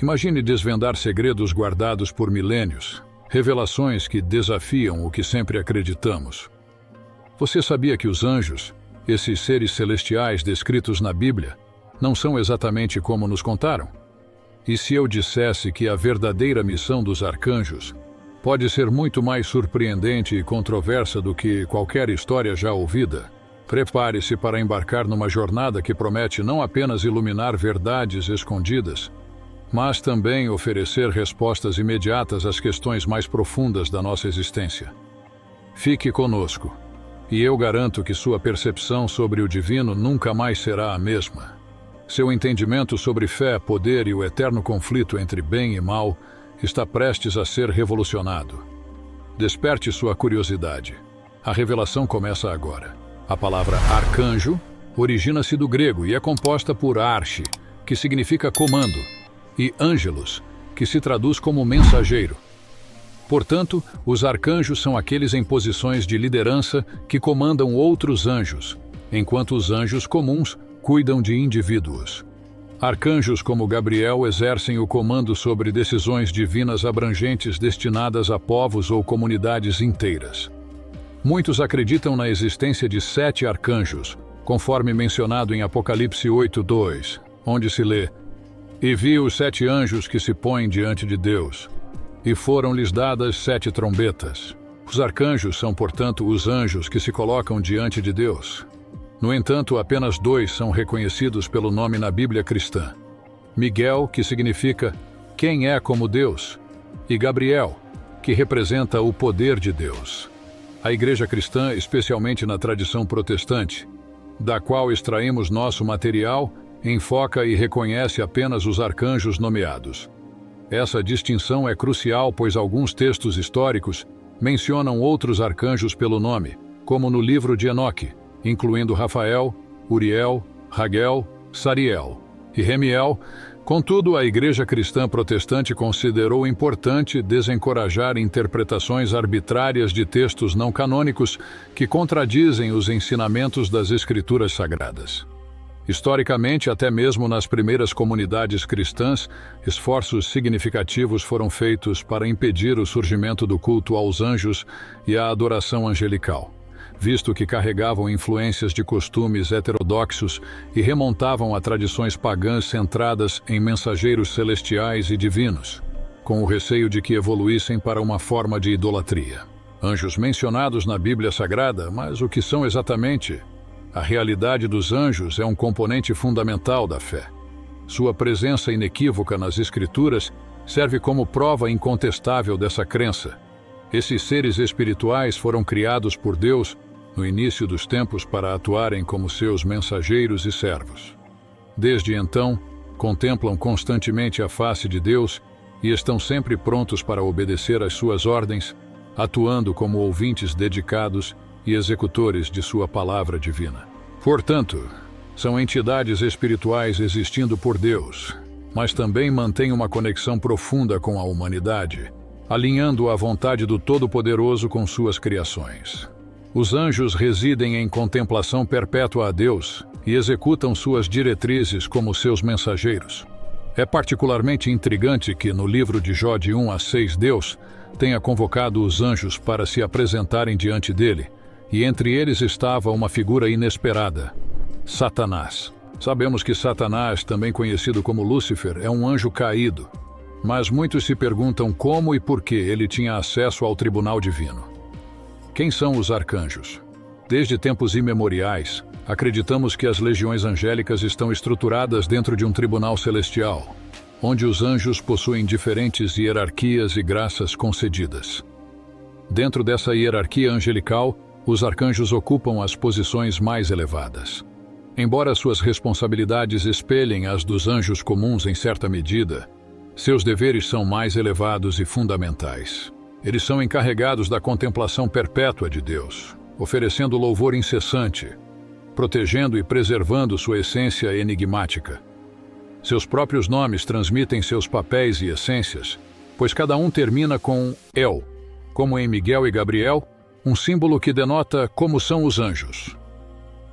Imagine desvendar segredos guardados por milênios, revelações que desafiam o que sempre acreditamos. Você sabia que os anjos, esses seres celestiais descritos na Bíblia, não são exatamente como nos contaram? E se eu dissesse que a verdadeira missão dos arcanjos pode ser muito mais surpreendente e controversa do que qualquer história já ouvida? Prepare-se para embarcar numa jornada que promete não apenas iluminar verdades escondidas, mas também oferecer respostas imediatas às questões mais profundas da nossa existência. Fique conosco, e eu garanto que sua percepção sobre o divino nunca mais será a mesma. Seu entendimento sobre fé, poder e o eterno conflito entre bem e mal está prestes a ser revolucionado. Desperte sua curiosidade. A revelação começa agora. A palavra arcanjo origina-se do grego e é composta por arche, que significa comando, e ângelos, que se traduz como mensageiro. Portanto, os arcanjos são aqueles em posições de liderança que comandam outros anjos, enquanto os anjos comuns cuidam de indivíduos. Arcanjos como Gabriel exercem o comando sobre decisões divinas abrangentes destinadas a povos ou comunidades inteiras. Muitos acreditam na existência de 7 arcanjos, conforme mencionado em Apocalipse 8:2, onde se lê: "E vi os 7 anjos que se põem diante de Deus, e foram-lhes dadas 7 trombetas." Os arcanjos são, portanto, os anjos que se colocam diante de Deus. No entanto, apenas 2 são reconhecidos pelo nome na Bíblia cristã: Miguel, que significa "quem é como Deus", e Gabriel, que representa o poder de Deus. A Igreja cristã, especialmente na tradição protestante, da qual extraímos nosso material, enfoca e reconhece apenas os arcanjos nomeados. Essa distinção é crucial, pois alguns textos históricos mencionam outros arcanjos pelo nome, como no livro de Enoque, incluindo Rafael, Uriel, Raguel, Sariel e Remiel. Contudo, a Igreja cristã protestante considerou importante desencorajar interpretações arbitrárias de textos não canônicos que contradizem os ensinamentos das Escrituras Sagradas. Historicamente, até mesmo nas primeiras comunidades cristãs, esforços significativos foram feitos para impedir o surgimento do culto aos anjos e a adoração angelical, visto que carregavam influências de costumes heterodoxos e remontavam a tradições pagãs centradas em mensageiros celestiais e divinos, com o receio de que evoluíssem para uma forma de idolatria. Anjos mencionados na Bíblia Sagrada, mas o que são exatamente? A realidade dos anjos é um componente fundamental da fé. Sua presença inequívoca nas Escrituras serve como prova incontestável dessa crença. Esses seres espirituais foram criados por Deus no início dos tempos para atuarem como seus mensageiros e servos. Desde então, contemplam constantemente a face de Deus e estão sempre prontos para obedecer às suas ordens, atuando como ouvintes dedicados e executores de sua palavra divina. Portanto, são entidades espirituais existindo por Deus, mas também mantêm uma conexão profunda com a humanidade, alinhando a vontade do Todo-Poderoso com suas criações. Os anjos residem em contemplação perpétua a Deus e executam suas diretrizes como seus mensageiros. É particularmente intrigante que, no livro de Jó de 1-6, Deus tenha convocado os anjos para se apresentarem diante dele, e entre eles estava uma figura inesperada: Satanás. Sabemos que Satanás, também conhecido como Lúcifer, é um anjo caído, mas muitos se perguntam como e por que ele tinha acesso ao tribunal divino. Quem são os arcanjos? Desde tempos imemoriais, acreditamos que as legiões angélicas estão estruturadas dentro de um tribunal celestial, onde os anjos possuem diferentes hierarquias e graças concedidas. Dentro dessa hierarquia angelical, os arcanjos ocupam as posições mais elevadas. Embora suas responsabilidades espelhem as dos anjos comuns em certa medida, seus deveres são mais elevados e fundamentais. Eles são encarregados da contemplação perpétua de Deus, oferecendo louvor incessante, protegendo e preservando sua essência enigmática. Seus próprios nomes transmitem seus papéis e essências, pois cada um termina com El, como em Miguel e Gabriel, um símbolo que denota como são os anjos.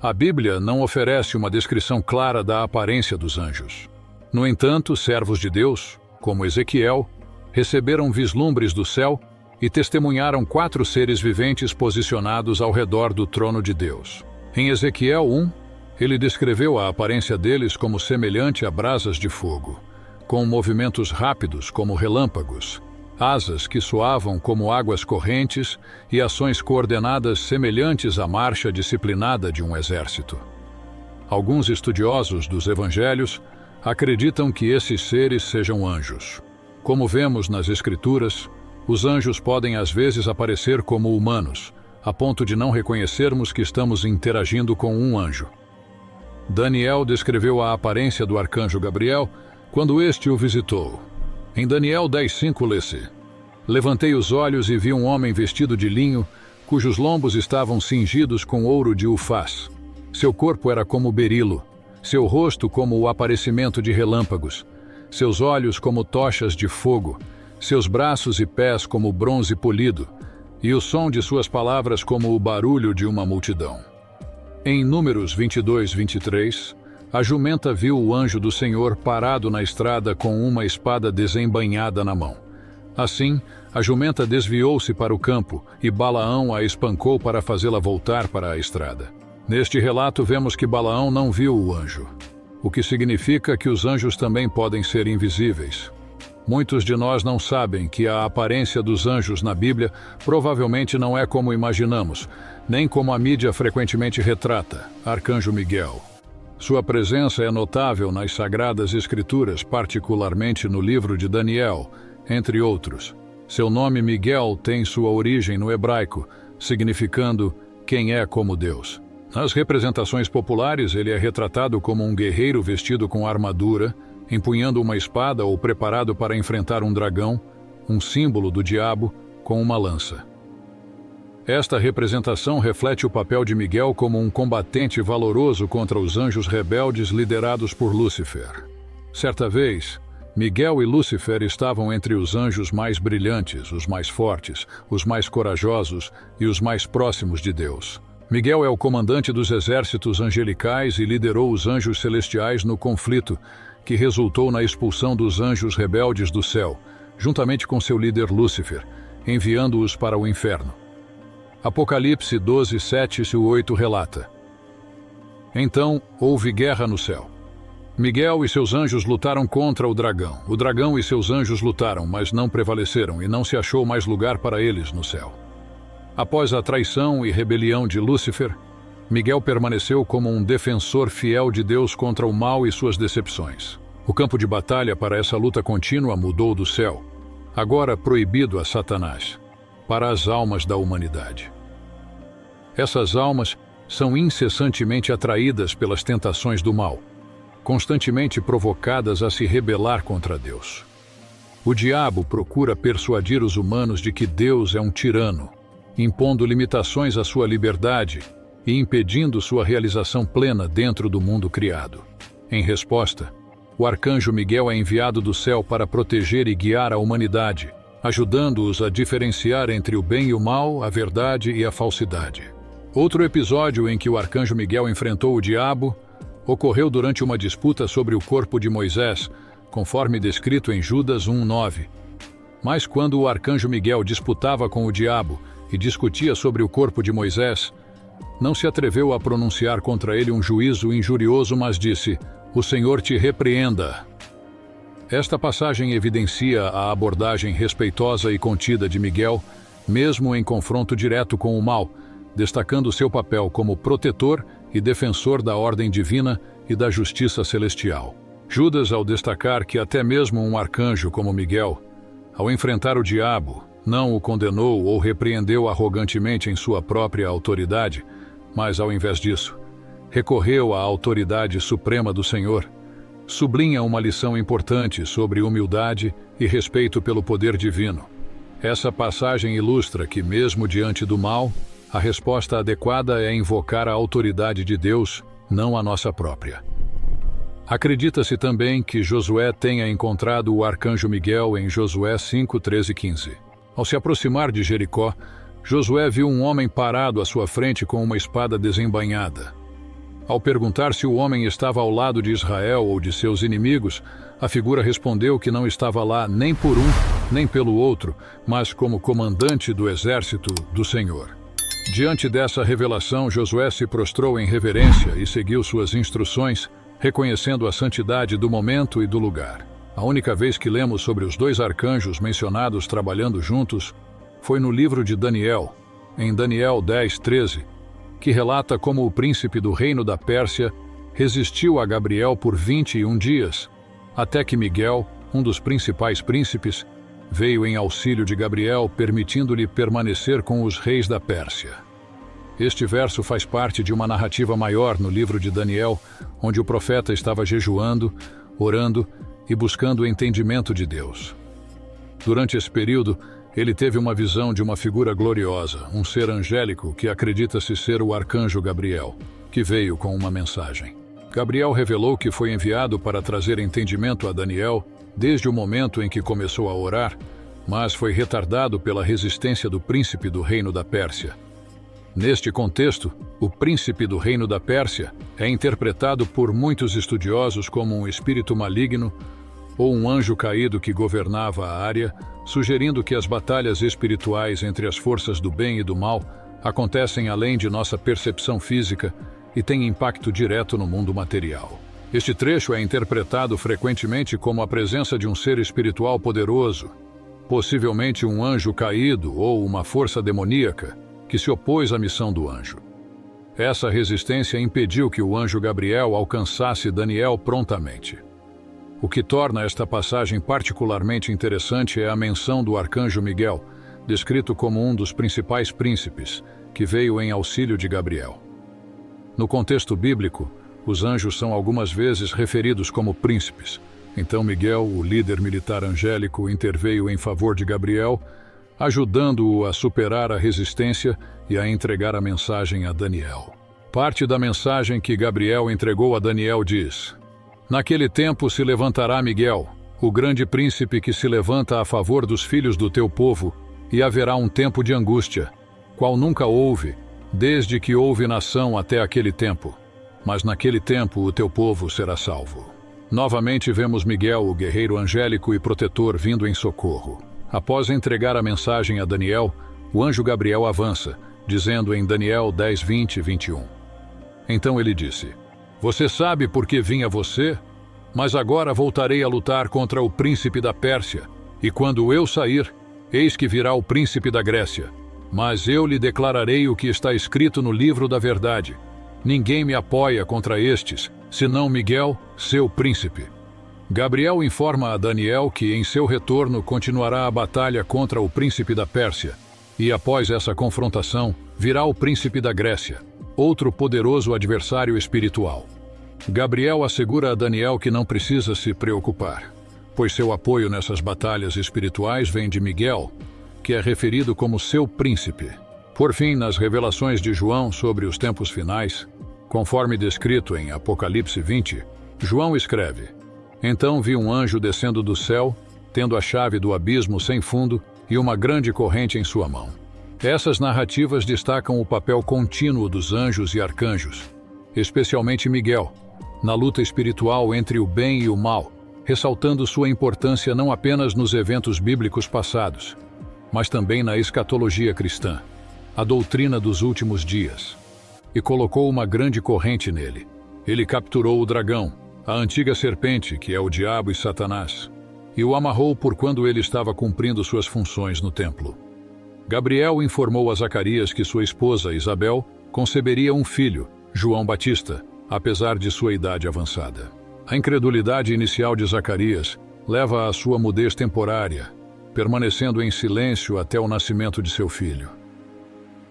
A Bíblia não oferece uma descrição clara da aparência dos anjos. No entanto, servos de Deus, como Ezequiel, receberam vislumbres do céu e testemunharam 4 seres viventes posicionados ao redor do trono de Deus. Em Ezequiel 1, ele descreveu a aparência deles como semelhante a brasas de fogo, com movimentos rápidos como relâmpagos, asas que soavam como águas correntes e ações coordenadas semelhantes à marcha disciplinada de um exército. Alguns estudiosos dos evangelhos acreditam que esses seres sejam anjos. Como vemos nas Escrituras, os anjos podem às vezes aparecer como humanos, a ponto de não reconhecermos que estamos interagindo com um anjo. Daniel descreveu a aparência do arcanjo Gabriel quando este o visitou. Em Daniel 10:5 lê-se: Levantei os olhos e vi um homem vestido de linho, cujos lombos estavam cingidos com ouro de Ufaz. Seu corpo era como berilo, seu rosto como o aparecimento de relâmpagos, seus olhos como tochas de fogo, seus braços e pés como bronze polido, e o som de suas palavras como o barulho de uma multidão. Em Números 22:23, a jumenta viu o anjo do Senhor parado na estrada com uma espada desembainhada na mão. Assim, a jumenta desviou-se para o campo e Balaão a espancou para fazê-la voltar para a estrada. Neste relato vemos que Balaão não viu o anjo, o que significa que os anjos também podem ser invisíveis. Muitos de nós não sabem que a aparência dos anjos na Bíblia provavelmente não é como imaginamos, nem como a mídia frequentemente retrata, Arcanjo Miguel. Sua presença é notável nas Sagradas Escrituras, particularmente no livro de Daniel, entre outros. Seu nome Miguel tem sua origem no hebraico, significando quem é como Deus. Nas representações populares, ele é retratado como um guerreiro vestido com armadura, empunhando uma espada ou preparado para enfrentar um dragão, um símbolo do diabo, com uma lança. Esta representação reflete o papel de Miguel como um combatente valoroso contra os anjos rebeldes liderados por Lúcifer. Certa vez, Miguel e Lúcifer estavam entre os anjos mais brilhantes, os mais fortes, os mais corajosos e os mais próximos de Deus. Miguel é o comandante dos exércitos angelicais e liderou os anjos celestiais no conflito que resultou na expulsão dos anjos rebeldes do céu, juntamente com seu líder Lúcifer, enviando-os para o inferno. Apocalipse 12:7-8 relata: Então houve guerra no céu. Miguel e seus anjos lutaram contra o dragão. O dragão e seus anjos lutaram, mas não prevaleceram, e não se achou mais lugar para eles no céu. Após a traição e rebelião de Lúcifer, Miguel permaneceu como um defensor fiel de Deus contra o mal e suas decepções. O campo de batalha para essa luta contínua mudou do céu, agora proibido a Satanás, para as almas da humanidade. Essas almas são incessantemente atraídas pelas tentações do mal, constantemente provocadas a se rebelar contra Deus. O diabo procura persuadir os humanos de que Deus é um tirano, impondo limitações à sua liberdade e impedindo sua realização plena dentro do mundo criado. Em resposta, o arcanjo Miguel é enviado do céu para proteger e guiar a humanidade, ajudando-os a diferenciar entre o bem e o mal, a verdade e a falsidade. Outro episódio em que o arcanjo Miguel enfrentou o diabo ocorreu durante uma disputa sobre o corpo de Moisés, conforme descrito em Judas 1:9. Mas quando o arcanjo Miguel disputava com o diabo e discutia sobre o corpo de Moisés, não se atreveu a pronunciar contra ele um juízo injurioso, mas disse: "O Senhor te repreenda." Esta passagem evidencia a abordagem respeitosa e contida de Miguel, mesmo em confronto direto com o mal, destacando seu papel como protetor e defensor da ordem divina e da justiça celestial. Judas, ao destacar que até mesmo um arcanjo como Miguel, ao enfrentar o diabo, não o condenou ou repreendeu arrogantemente em sua própria autoridade, mas, ao invés disso, recorreu à autoridade suprema do Senhor, sublinha uma lição importante sobre humildade e respeito pelo poder divino. Essa passagem ilustra que, mesmo diante do mal, a resposta adequada é invocar a autoridade de Deus, não a nossa própria. Acredita-se também que Josué tenha encontrado o arcanjo Miguel em Josué 5:13-15. Ao se aproximar de Jericó, Josué viu um homem parado à sua frente com uma espada desembainhada. Ao perguntar se o homem estava ao lado de Israel ou de seus inimigos, a figura respondeu que não estava lá nem por um, nem pelo outro, mas como comandante do exército do Senhor. Diante dessa revelação, Josué se prostrou em reverência e seguiu suas instruções, reconhecendo a santidade do momento e do lugar. A única vez que lemos sobre os dois arcanjos mencionados trabalhando juntos foi no livro de Daniel, em Daniel 10:13, que relata como o príncipe do reino da Pérsia resistiu a Gabriel por 21 dias, até que Miguel, um dos principais príncipes, veio em auxílio de Gabriel, permitindo-lhe permanecer com os reis da Pérsia. Este verso faz parte de uma narrativa maior no livro de Daniel, onde o profeta estava jejuando, orando e buscando o entendimento de Deus. Durante esse período, ele teve uma visão de uma figura gloriosa, um ser angélico que acredita-se ser o arcanjo Gabriel, que veio com uma mensagem. Gabriel revelou que foi enviado para trazer entendimento a Daniel desde o momento em que começou a orar, mas foi retardado pela resistência do príncipe do reino da Pérsia. Neste contexto, o príncipe do reino da Pérsia é interpretado por muitos estudiosos como um espírito maligno ou um anjo caído que governava a área, sugerindo que as batalhas espirituais entre as forças do bem e do mal acontecem além de nossa percepção física e têm impacto direto no mundo material. Este trecho é interpretado frequentemente como a presença de um ser espiritual poderoso, possivelmente um anjo caído ou uma força demoníaca, que se opôs à missão do anjo. Essa resistência impediu que o anjo Gabriel alcançasse Daniel prontamente. O que torna esta passagem particularmente interessante é a menção do arcanjo Miguel, descrito como um dos principais príncipes, que veio em auxílio de Gabriel. No contexto bíblico, os anjos são algumas vezes referidos como príncipes. Então Miguel, o líder militar angélico, interveio em favor de Gabriel, ajudando-o a superar a resistência e a entregar a mensagem a Daniel. Parte da mensagem que Gabriel entregou a Daniel diz: "Naquele tempo se levantará Miguel, o grande príncipe que se levanta a favor dos filhos do teu povo, e haverá um tempo de angústia, qual nunca houve, desde que houve nação até aquele tempo. Mas naquele tempo o teu povo será salvo." Novamente vemos Miguel, o guerreiro angélico e protetor, vindo em socorro. Após entregar a mensagem a Daniel, o anjo Gabriel avança, dizendo em Daniel 10:20 e 21. Então ele disse: "Você sabe por que vim a você? Mas agora voltarei a lutar contra o príncipe da Pérsia, e quando eu sair, eis que virá o príncipe da Grécia. Mas eu lhe declararei o que está escrito no livro da verdade. Ninguém me apoia contra estes, senão Miguel, seu príncipe." Gabriel informa a Daniel que em seu retorno continuará a batalha contra o príncipe da Pérsia, e após essa confrontação, virá o príncipe da Grécia, outro poderoso adversário espiritual. Gabriel assegura a Daniel que não precisa se preocupar, pois seu apoio nessas batalhas espirituais vem de Miguel, que é referido como seu príncipe. Por fim, nas revelações de João sobre os tempos finais, conforme descrito em Apocalipse 20, João escreve: "Então vi um anjo descendo do céu, tendo a chave do abismo sem fundo e uma grande corrente em sua mão." Essas narrativas destacam o papel contínuo dos anjos e arcanjos, especialmente Miguel, na luta espiritual entre o bem e o mal, ressaltando sua importância não apenas nos eventos bíblicos passados, mas também na escatologia cristã, a doutrina dos últimos dias. E colocou uma grande corrente nele. Ele capturou o dragão, a antiga serpente, que é o diabo e Satanás, e o amarrou por quando ele estava cumprindo suas funções no templo. Gabriel informou a Zacarias que sua esposa, Isabel, conceberia um filho, João Batista, apesar de sua idade avançada. A incredulidade inicial de Zacarias leva à sua mudez temporária, permanecendo em silêncio até o nascimento de seu filho.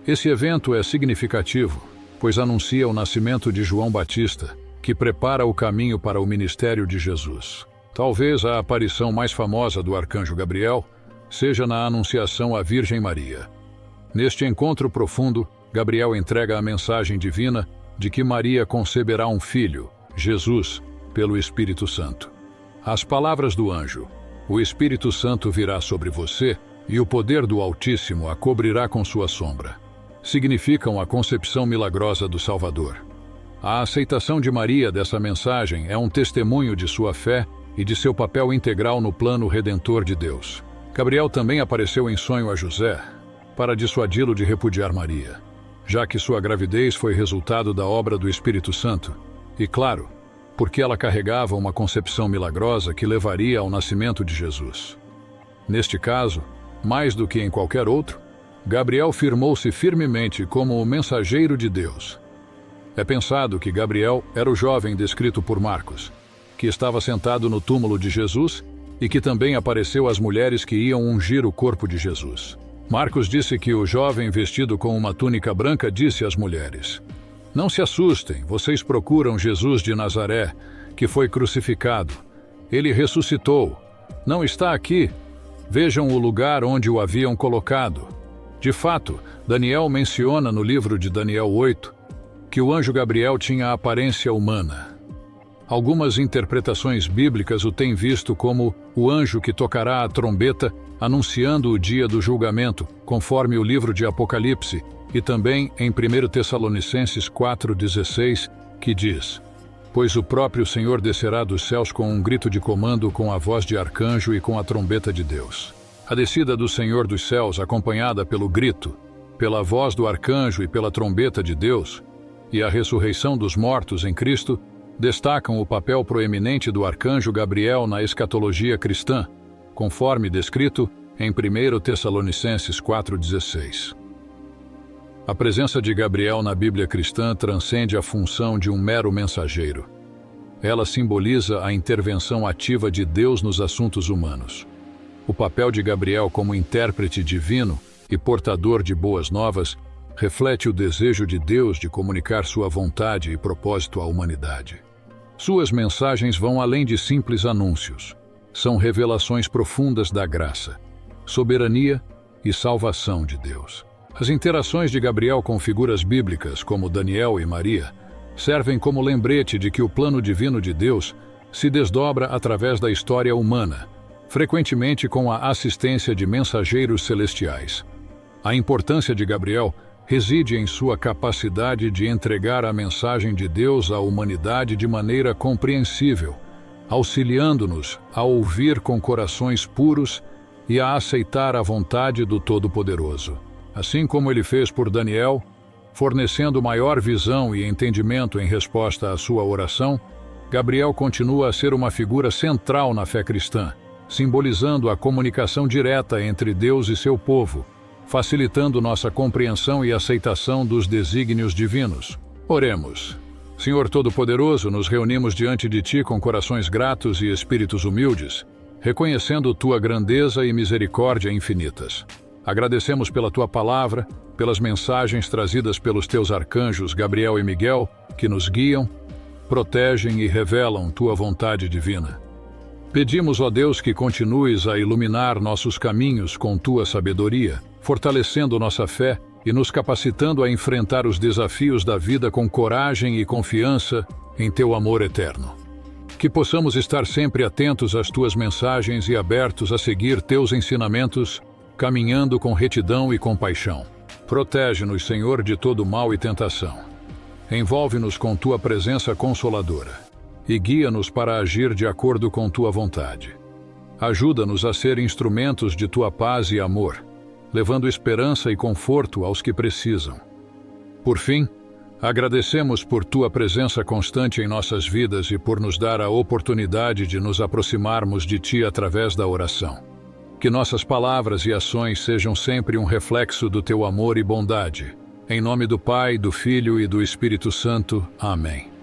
Esse evento é significativo, pois anuncia o nascimento de João Batista, que prepara o caminho para o ministério de Jesus. Talvez a aparição mais famosa do arcanjo Gabriel seja na anunciação à Virgem Maria. Neste encontro profundo, Gabriel entrega a mensagem divina de que Maria conceberá um filho, Jesus, pelo Espírito Santo. As palavras do anjo: "O Espírito Santo virá sobre você, e o poder do Altíssimo a cobrirá com sua sombra", significam a concepção milagrosa do Salvador. A aceitação de Maria dessa mensagem é um testemunho de sua fé e de seu papel integral no plano redentor de Deus. Gabriel também apareceu em sonho a José, para dissuadi-lo de repudiar Maria, já que sua gravidez foi resultado da obra do Espírito Santo, e claro, porque ela carregava uma concepção milagrosa que levaria ao nascimento de Jesus. Neste caso, mais do que em qualquer outro, Gabriel firmou-se firmemente como o mensageiro de Deus. É pensado que Gabriel era o jovem descrito por Marcos, que estava sentado no túmulo de Jesus e que também apareceu às mulheres que iam ungir o corpo de Jesus. Marcos disse que o jovem vestido com uma túnica branca disse às mulheres: "Não se assustem, vocês procuram Jesus de Nazaré, que foi crucificado. Ele ressuscitou. Não está aqui. Vejam o lugar onde o haviam colocado." De fato, Daniel menciona no livro de Daniel 8 que o anjo Gabriel tinha aparência humana. Algumas interpretações bíblicas o têm visto como o anjo que tocará a trombeta anunciando o dia do julgamento, conforme o livro de Apocalipse, e também em 1 Tessalonicenses 4,16, que diz: "Pois o próprio Senhor descerá dos céus com um grito de comando, com a voz de arcanjo e com a trombeta de Deus." A descida do Senhor dos céus, acompanhada pelo grito, pela voz do arcanjo e pela trombeta de Deus, e a ressurreição dos mortos em Cristo, destacam o papel proeminente do arcanjo Gabriel na escatologia cristã, conforme descrito em 1 Tessalonicenses 4,16. A presença de Gabriel na Bíblia cristã transcende a função de um mero mensageiro. Ela simboliza a intervenção ativa de Deus nos assuntos humanos. O papel de Gabriel como intérprete divino e portador de boas novas reflete o desejo de Deus de comunicar sua vontade e propósito à humanidade. Suas mensagens vão além de simples anúncios. São revelações profundas da graça, soberania e salvação de Deus. As interações de Gabriel com figuras bíblicas como Daniel e Maria servem como lembrete de que o plano divino de Deus se desdobra através da história humana, frequentemente com a assistência de mensageiros celestiais. A importância de Gabriel reside em sua capacidade de entregar a mensagem de Deus à humanidade de maneira compreensível, auxiliando-nos a ouvir com corações puros e a aceitar a vontade do Todo-Poderoso. Assim como ele fez por Daniel, fornecendo maior visão e entendimento em resposta à sua oração, Gabriel continua a ser uma figura central na fé cristã, simbolizando a comunicação direta entre Deus e seu povo, facilitando nossa compreensão e aceitação dos desígnios divinos. Oremos. Senhor Todo-Poderoso, nos reunimos diante de Ti com corações gratos e espíritos humildes, reconhecendo Tua grandeza e misericórdia infinitas. Agradecemos pela Tua palavra, pelas mensagens trazidas pelos Teus arcanjos Gabriel e Miguel, que nos guiam, protegem e revelam Tua vontade divina. Pedimos, ó Deus, que continues a iluminar nossos caminhos com Tua sabedoria, fortalecendo nossa fé e nos capacitando a enfrentar os desafios da vida com coragem e confiança em Teu amor eterno. Que possamos estar sempre atentos às Tuas mensagens e abertos a seguir Teus ensinamentos, caminhando com retidão e compaixão. Protege-nos, Senhor, de todo mal e tentação. Envolve-nos com Tua presença consoladora e guia-nos para agir de acordo com Tua vontade. Ajuda-nos a ser instrumentos de Tua paz e amor, levando esperança e conforto aos que precisam. Por fim, agradecemos por Tua presença constante em nossas vidas e por nos dar a oportunidade de nos aproximarmos de Ti através da oração. Que nossas palavras e ações sejam sempre um reflexo do Teu amor e bondade. Em nome do Pai, do Filho e do Espírito Santo. Amém.